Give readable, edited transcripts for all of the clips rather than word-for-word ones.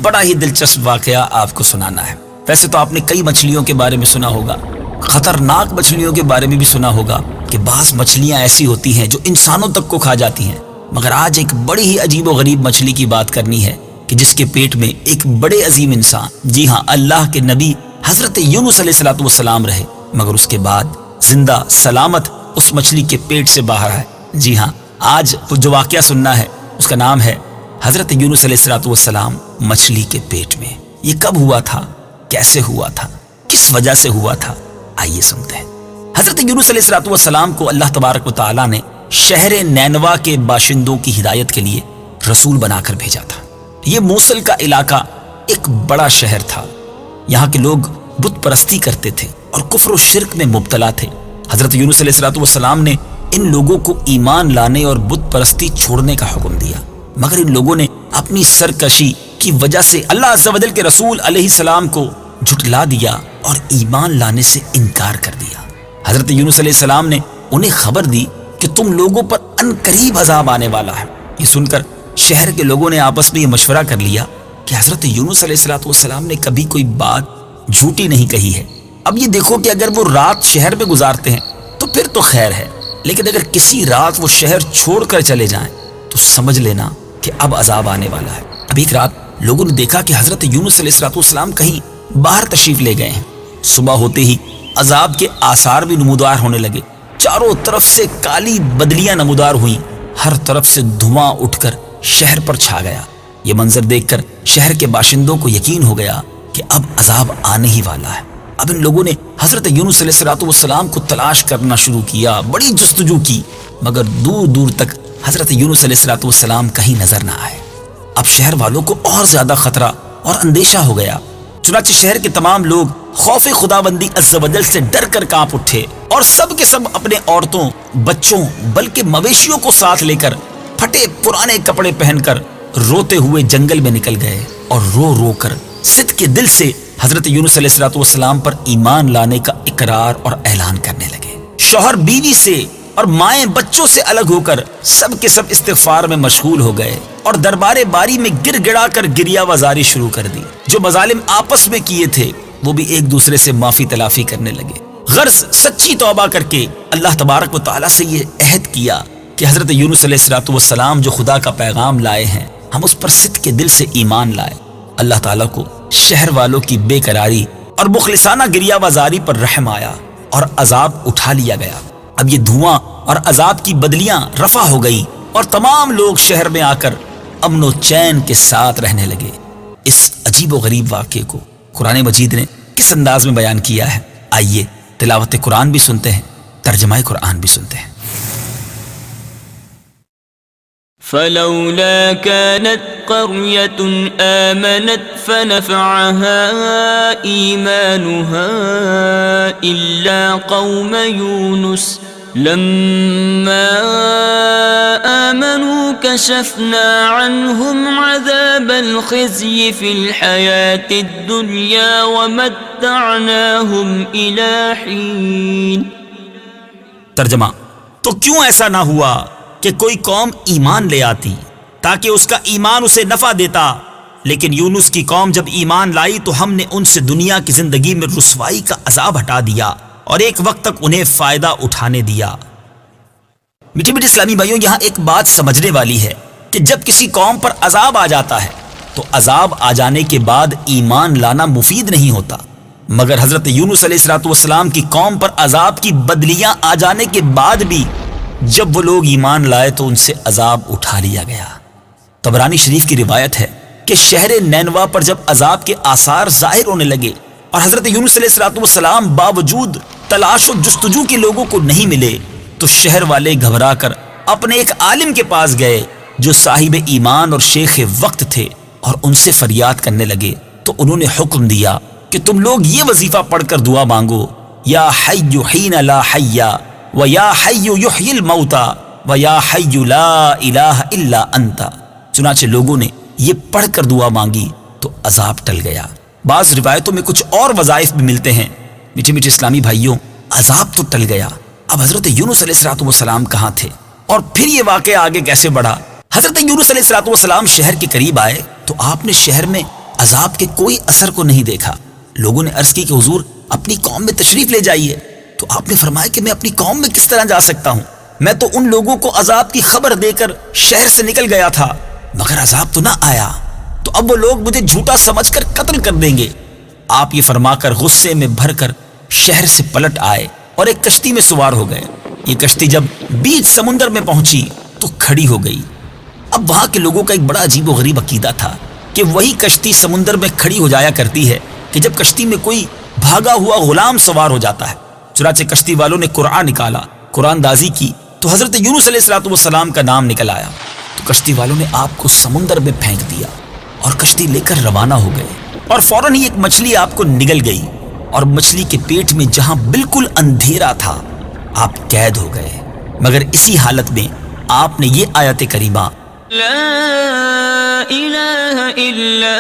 بڑا ہی دلچسپ واقعہ آپ کو سنانا ہے۔ ویسے تو آپ نے کئی مچھلیوں کے بارے میں سنا ہوگا، خطرناک مچھلیوں کے بارے میں بھی سنا ہوگا کہ بعض مچھلیاں ایسی ہوتی ہیں جو انسانوں تک کو کھا جاتی ہیں، مگر آج ایک بڑی ہی عجیب و غریب مچھلی کی بات کرنی ہے کہ جس کے پیٹ میں ایک بڑے عظیم انسان، جی ہاں اللہ کے نبی حضرت یونس علیہ السلام رہے، مگر اس کے بعد زندہ سلامت اس مچھلی کے پیٹ سے باہر آئے۔ جی ہاں، آج جو واقعہ سننا ہے اس کا نام ہے حضرت یونس علیہ السلام مچھلی کے پیٹ میں۔ یہ کب ہوا تھا، کیسے ہوا تھا، کس وجہ سے ہوا تھا، آئیے سنتے ہیں۔ حضرت یونس علیہ السلام کو اللہ تبارک و تعالیٰ نے شہر نینوا کے باشندوں کی ہدایت کے لیے رسول بنا کر بھیجا تھا۔ یہ موصل کا علاقہ ایک بڑا شہر تھا، یہاں کے لوگ بت پرستی کرتے تھے اور کفر و شرک میں مبتلا تھے۔ حضرت یونس علیہ السلام نے ان لوگوں کو ایمان لانے اور بت پرستی چھوڑنے کا حکم دیا، مگر ان لوگوں نے اپنی سرکشی کی وجہ سے اللہ عز و جل کے رسول علیہ السلام کو جھٹلا دیا اور ایمان لانے سے انکار کر دیا۔ حضرت یونس علیہ السلام نے انہیں خبر دی کہ تم لوگوں پر ان قریب عذاب آنے والا ہے۔ یہ سن کر شہر کے لوگوں نے آپس میں یہ مشورہ کر لیا کہ حضرت یونس علیہ السلام نے کبھی کوئی بات جھوٹی نہیں کہی ہے۔ اب یہ دیکھو کہ اگر وہ رات شہر میں گزارتے ہیں تو پھر تو خیر ہے، لیکن اگر کسی رات وہ شہر چھوڑ کر چلے جائیں تو سمجھ لینا کہ اب عذاب آنے والا ہے۔ اب ایک رات لوگوں نے دیکھا کہ حضرت یونس علیہ السلام کہیں باہر تشریف لے گئے ہیں۔ صبح ہوتے ہی عذاب کے آثار بھی نمودار ہونے لگے، چاروں طرف سے کالی بدلیاں نمودار ہوئیں، ہر طرف سے دھواں اٹھ کر شہر پر چھا گیا۔ یہ منظر دیکھ کر شہر کے باشندوں کو یقین ہو گیا کہ اب عذاب آنے ہی والا ہے۔ اب ان لوگوں نے حضرت یونس علیہ السلام کو تلاش کرنا شروع کیا، بڑی جستجو کی، مگر دور دور تک حضرت یونس علیہ السلام کہیں نظر نہ آئے۔ اب شہر والوں کو اور زیادہ خطرہ اور اندیشہ ہو گیا، چنانچہ شہر کے تمام لوگ خوف خداوندی عز و جل سے ڈر کر کانپ اٹھے اور سب کے سب اپنے عورتوں، بچوں بلکہ مویشیوں کو ساتھ لے کر پھٹے پرانے کپڑے پہن کر روتے ہوئے جنگل میں نکل گئے اور رو رو کر صدق کے دل سے حضرت یونس علیہ السلام پر ایمان لانے کا اقرار اور اعلان کرنے لگے۔ شوہر بیوی سے اور مائیں بچوں سے الگ ہو کر سب کے سب استغفار میں مشغول ہو گئے اور دربار باری میں گر گڑا کر گریہ وزاری شروع کر دی۔ جو مظالم آپس میں کیے تھے وہ بھی ایک دوسرے سے معافی تلافی کرنے لگے، غرض سچی توبہ کر کے اللہ تبارک و تعالیٰ سے یہ عہد کیا کہ حضرت یونس علیہ السلام جو خدا کا پیغام لائے ہیں ہم اس پر صدق کے دل سے ایمان لائے۔ اللہ تعالیٰ کو شہر والوں کی بے قراری اور مخلصانہ گریہ وزاری پر رحم آیا اور عذاب اٹھا لیا گیا۔ اب یہ دھواں اور عذاب کی بدلیاں رفع ہو گئی اور تمام لوگ شہر میں آ کر امن و چین کے ساتھ رہنے لگے۔ اس عجیب و غریب واقعے کو قرآن مجید نے کس انداز میں بیان کیا ہے، آئیے تلاوت قرآن بھی سنتے ہیں، ترجمہ قرآن بھی سنتے ہیں۔ فلولا كانت قرية آمنت فنفعها إيمانها إلا قوم يونس لما آمنوا كشفنا عنهم عذاب الخزي في الحياة الدنيا ومتعناهم إلى حين۔ ترجمہ، تو کیوں ایسا نہ ہوا کہ کوئی قوم ایمان لے آتی تاکہ اس کا ایمان اسے نفع دیتا، لیکن یونس کی قوم جب ایمان لائی تو ہم نے ان سے دنیا کی زندگی میں رسوائی کا عذاب ہٹا دیا اور ایک وقت تک انہیں فائدہ اٹھانے دیا۔ میٹھے میٹھے اسلامی بھائیوں، یہاں ایک بات سمجھنے والی ہے کہ جب کسی قوم پر عذاب آ جاتا ہے تو عذاب آ جانے کے بعد ایمان لانا مفید نہیں ہوتا، مگر حضرت یونس علیہ السلام کی قوم پر عذاب کی بدلیاں آ جانے کے بعد بھی جب وہ لوگ ایمان لائے تو ان سے عذاب اٹھا لیا گیا۔ طبرانی شریف کی روایت ہے کہ شہر نینوا پر جب عذاب کے آثار ظاہر ہونے لگے اور حضرت یونس علیہ السلام باوجود تلاش و جستجو کے لوگوں کو نہیں ملے تو شہر والے گھبرا کر اپنے ایک عالم کے پاس گئے جو صاحب ایمان اور شیخ وقت تھے اور ان سے فریاد کرنے لگے تو انہوں نے حکم دیا کہ تم لوگ یہ وظیفہ پڑھ کر دعا مانگو، یا حی حین لا حی وَيَا حَيُّ يُحْيِي الْمَوْتَى وَيَا حَيُّ لَا إِلَٰهَ إِلَّا أَنْتَ۔ چنانچہ لوگوں نے یہ پڑھ کر دعا مانگی تو عذاب ٹل گیا۔ بعض روایتوں میں کچھ اور وظائف بھی ملتے ہیں۔ میٹھے میٹھے اسلامی بھائیوں، عذاب تو ٹل گیا، اب حضرت یونس علیہ السلام کہاں تھے اور پھر یہ واقعہ آگے کیسے بڑھا؟ حضرت یونس علیہ السلام شہر کے قریب آئے تو آپ نے شہر میں عذاب کے کوئی اثر کو نہیں دیکھا۔ لوگوں نے عرض کی کہ حضور اپنی قوم میں تشریف لے جائیے۔ تو آپ نے فرمایا کہ میں اپنی قوم میں کس طرح جا سکتا ہوں؟ میں تو ان لوگوں کو عذاب کی خبر دے کر شہر سے نکل گیا تھا، مگر عذاب تو نہ آیا، تو اب وہ لوگ مجھے جھوٹا سمجھ کر قتل کر دیں گے۔ آپ یہ فرما کر غصے میں بھر کر شہر سے پلٹ آئے اور ایک کشتی میں سوار ہو گئے۔ یہ کشتی جب بیچ سمندر میں پہنچی تو کھڑی ہو گئی۔ اب وہاں کے لوگوں کا ایک بڑا عجیب و غریب عقیدہ تھا کہ وہی کشتی سمندر میں کھڑی ہو جایا کرتی ہے کہ جب کشتی میں کوئی بھاگا ہوا غلام سوار ہو جاتا ہے۔ چنانچہ کشتی والوں نے قرآن نکالا، قرآن دازی کی تو حضرت یونس علیہ السلام کا نام نکل آیا۔ تو کشتی والوں نے آپ کو سمندر میں پھینک دیا اور کشتی لے کر روانہ ہو گئے، اور فوراً ہی ایک مچھلی آپ کو نگل گئی، اور مچھلی کے پیٹ میں جہاں بالکل اندھیرا تھا آپ قید ہو گئے۔ مگر اسی حالت میں آپ نے یہ آیت کریمہ لا الہ الا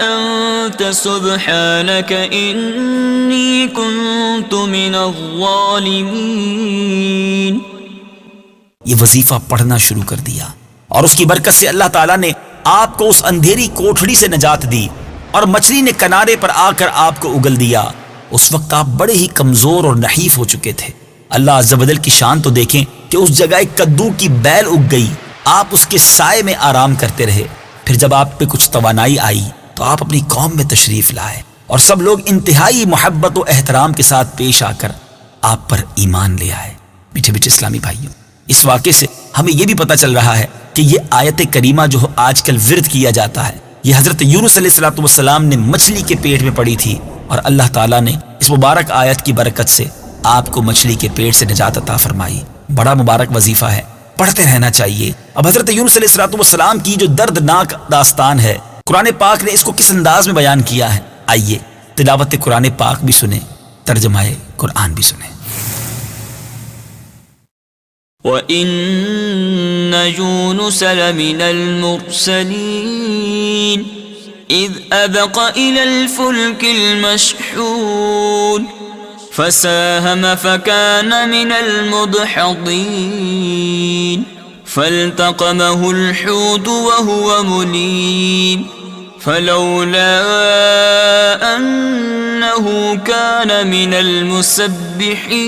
انت سبحانک انی کنت من الظالمین یہ وظیفہ پڑھنا شروع کر دیا، اور اس کی برکت سے اللہ تعالیٰ نے آپ کو اس اندھیری کوٹھڑی سے نجات دی، اور مچھلی نے کنارے پر آ کر آپ کو اگل دیا۔ اس وقت آپ بڑے ہی کمزور اور نحیف ہو چکے تھے۔ اللہ عز و جل کی شان تو دیکھیں کہ اس جگہ ایک کدو کی بیل اگ گئی، آپ اس کے سائے میں آرام کرتے رہے۔ پھر جب آپ پہ کچھ توانائی آئی تو آپ اپنی قوم میں تشریف لائے، اور سب لوگ انتہائی محبت و احترام کے ساتھ پیش آ کر آپ پر ایمان لے آئے۔ میٹھے میٹھے اسلامی بھائیوں، اس واقعے سے ہمیں یہ بھی پتہ چل رہا ہے کہ یہ آیت کریمہ جو آج کل ورد کیا جاتا ہے، یہ حضرت یونس علیہ السلام نے مچھلی کے پیٹ میں پڑی تھی، اور اللہ تعالیٰ نے اس مبارک آیت کی برکت سے آپ کو مچھلی کے پیٹ سے نجات عطا فرمائی۔ بڑا مبارک وظیفہ ہے، پڑھتے رہنا چاہیے۔ اب حضرت یونس علیہ السلام کی جو دردناک داستان ہے، قرآن پاک نے اس کو کس انداز میں بیان کیا ہے، آئیے تلاوت قرآن پاک بھی سنیں، ترجمہ قرآن بھی سنیں۔ وَإِنَّ يُونُسَ لَمِنَ الْمُرْسَلِينَ إِذْ أَبَقَ إِلَى الْفُلْكِ الْمَشْحُونِ فَسَاهَمَ فَكَانَ مِنَ الْمُدْحَضِينَ فَالْتَقَمَهُ الْحُوتُ وَهُوَ مُلِيمٌ فَلَوْلَا أَنَّهُ كَانَ مِنَ الْمُسَبِّحِينَ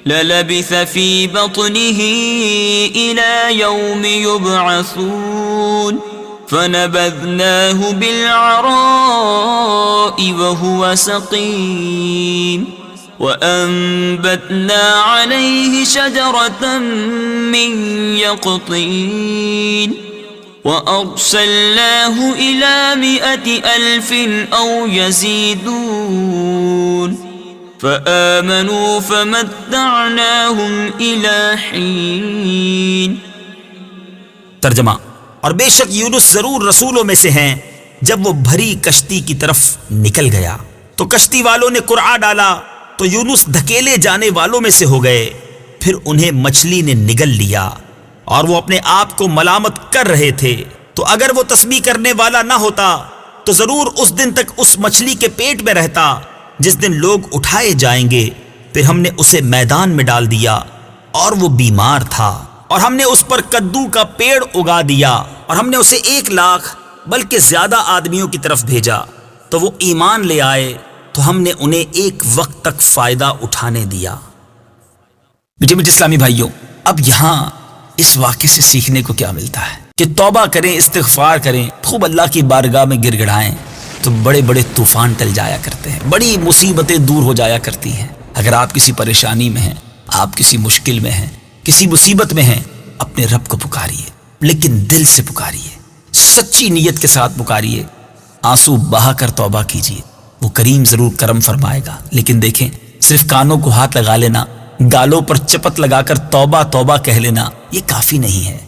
لَلَبِثَ فِي بَطْنِهِ إِلَى يَوْمِ يُبْعَثُونَ فَنَبَذْنَاهُ بِالْعَرَاءِ وَهُوَ سَقِيمٌ وَأَنبَتْنَا عَلَيْهِ شَجَرَةً مِّن يَقْطِينٍ وَأَرْسَلْنَاهُ إِلَى 100,000 أَوْ يَزِيدُونَ فَآمَنُوا فَمَتَّعْنَاهُمْ إِلَى حِينٍ۔ ترجمہ: اور بے شک یونس ضرور رسولوں میں سے ہیں۔ جب وہ بھری کشتی کی طرف نکل گیا تو کشتی والوں نے قرعہ ڈالا تو یونس دھکیلے جانے والوں میں سے ہو گئے۔ پھر انہیں مچھلی نے نگل لیا اور وہ اپنے آپ کو ملامت کر رہے تھے۔ تو اگر وہ تسبیح کرنے والا نہ ہوتا تو ضرور اس دن تک اس مچھلی کے پیٹ میں رہتا جس دن لوگ اٹھائے جائیں گے۔ پھر ہم نے اسے میدان میں ڈال دیا اور وہ بیمار تھا، اور ہم نے اس پر کدو کا پیڑ اگا دیا، اور ہم نے اسے 1,00,000 بلکہ زیادہ آدمیوں کی طرف بھیجا، تو وہ ایمان لے آئے تو ہم نے انہیں ایک وقت تک فائدہ اٹھانے دیا۔ میٹھے میٹھے اسلامی بھائیوں، اب یہاں اس واقعے سے سیکھنے کو کیا ملتا ہے کہ توبہ کریں، استغفار کریں، خوب اللہ کی بارگاہ میں گر گڑائیں تو بڑے بڑے طوفان ٹل جایا کرتے ہیں، بڑی مصیبتیں دور ہو جایا کرتی ہیں۔ اگر آپ کسی پریشانی میں ہیں، آپ کسی مشکل میں ہیں، کسی مصیبت میں ہیں، اپنے رب کو پکاریے، لیکن دل سے پکاریے، سچی نیت کے ساتھ پکاریے، آنسو بہا کر توبہ کیجیے، وہ کریم ضرور کرم فرمائے گا۔ لیکن دیکھیں، صرف کانوں کو ہاتھ لگا لینا، گالوں پر چپت لگا کر توبہ توبہ کہہ لینا، یہ کافی نہیں ہے۔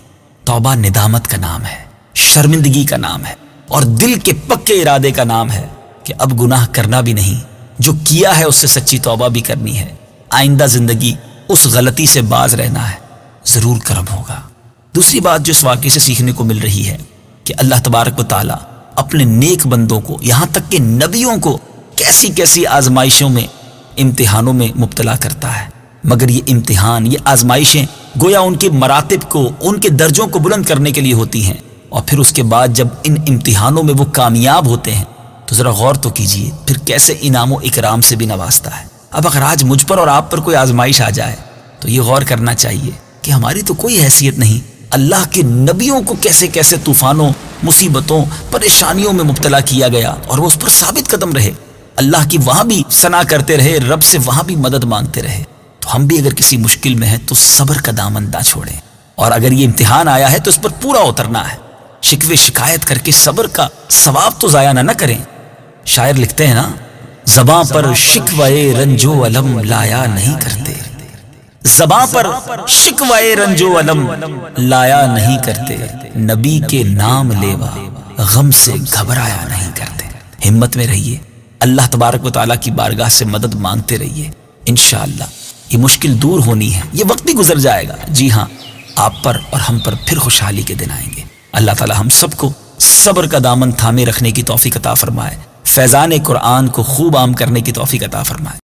توبہ ندامت کا نام ہے، شرمندگی کا نام ہے، اور دل کے پکے ارادے کا نام ہے کہ اب گناہ کرنا بھی نہیں، جو کیا ہے اس سے سچی توبہ بھی کرنی ہے، آئندہ زندگی اس غلطی سے باز رہنا ہے، ضرور کرم ہوگا۔ دوسری بات جو اس واقعے سے سیکھنے کو مل رہی ہے کہ اللہ تبارک و تعالیٰ اپنے نیک بندوں کو، یہاں تک کہ نبیوں کو، کیسی کیسی آزمائشوں میں، امتحانوں میں مبتلا کرتا ہے، مگر یہ امتحان، یہ آزمائشیں گویا ان کے مراتب کو، ان کے درجوں کو بلند کرنے کے لیے ہوتی ہیں۔ اور پھر اس کے بعد جب ان امتحانوں میں وہ کامیاب ہوتے ہیں تو ذرا غور تو کیجئے پھر کیسے انعام و اکرام سے بھی نوازتا ہے۔ اب اگر آج مجھ پر اور آپ پر کوئی آزمائش آ جائے تو یہ غور کرنا چاہیے کہ ہماری تو کوئی حیثیت نہیں، اللہ کے نبیوں کو کیسے کیسے طوفانوں، مصیبتوں، پریشانیوں میں مبتلا کیا گیا اور وہ اس پر ثابت قدم رہے، اللہ کی وہاں بھی ثنا کرتے رہے، رب سے وہاں بھی مدد مانگتے رہے۔ تو ہم بھی اگر کسی مشکل میں ہیں تو صبر کا دامن نہ چھوڑیں، اور اگر یہ امتحان آیا ہے تو اس پر پورا اترنا ہے، شکوے شکایت کر کے صبر کا ثواب تو ضائع نہ کریں۔ شاعر لکھتے ہیں نا، زباں پر شکوے رنج و علم لایا نہیں کرتے، زباں پر شکوے رنج و علم لایا نہیں کرتے، نبی کے نام لیوا غم سے گھبرایا نہیں کرتے۔ ہمت میں رہیے، اللہ تبارک و تعالیٰ کی بارگاہ سے مدد مانگتے رہیے، انشاءاللہ یہ مشکل دور ہونی ہے، یہ وقت بھی گزر جائے گا۔ جی ہاں، آپ پر اور ہم پر پھر خوشحالی کے دن آئیں گے۔ اللہ تعالیٰ ہم سب کو صبر کا دامن تھامے رکھنے کی توفیق عطا فرمائے، فیضان قرآن کو خوب عام کرنے کی توفیق عطا فرمائے۔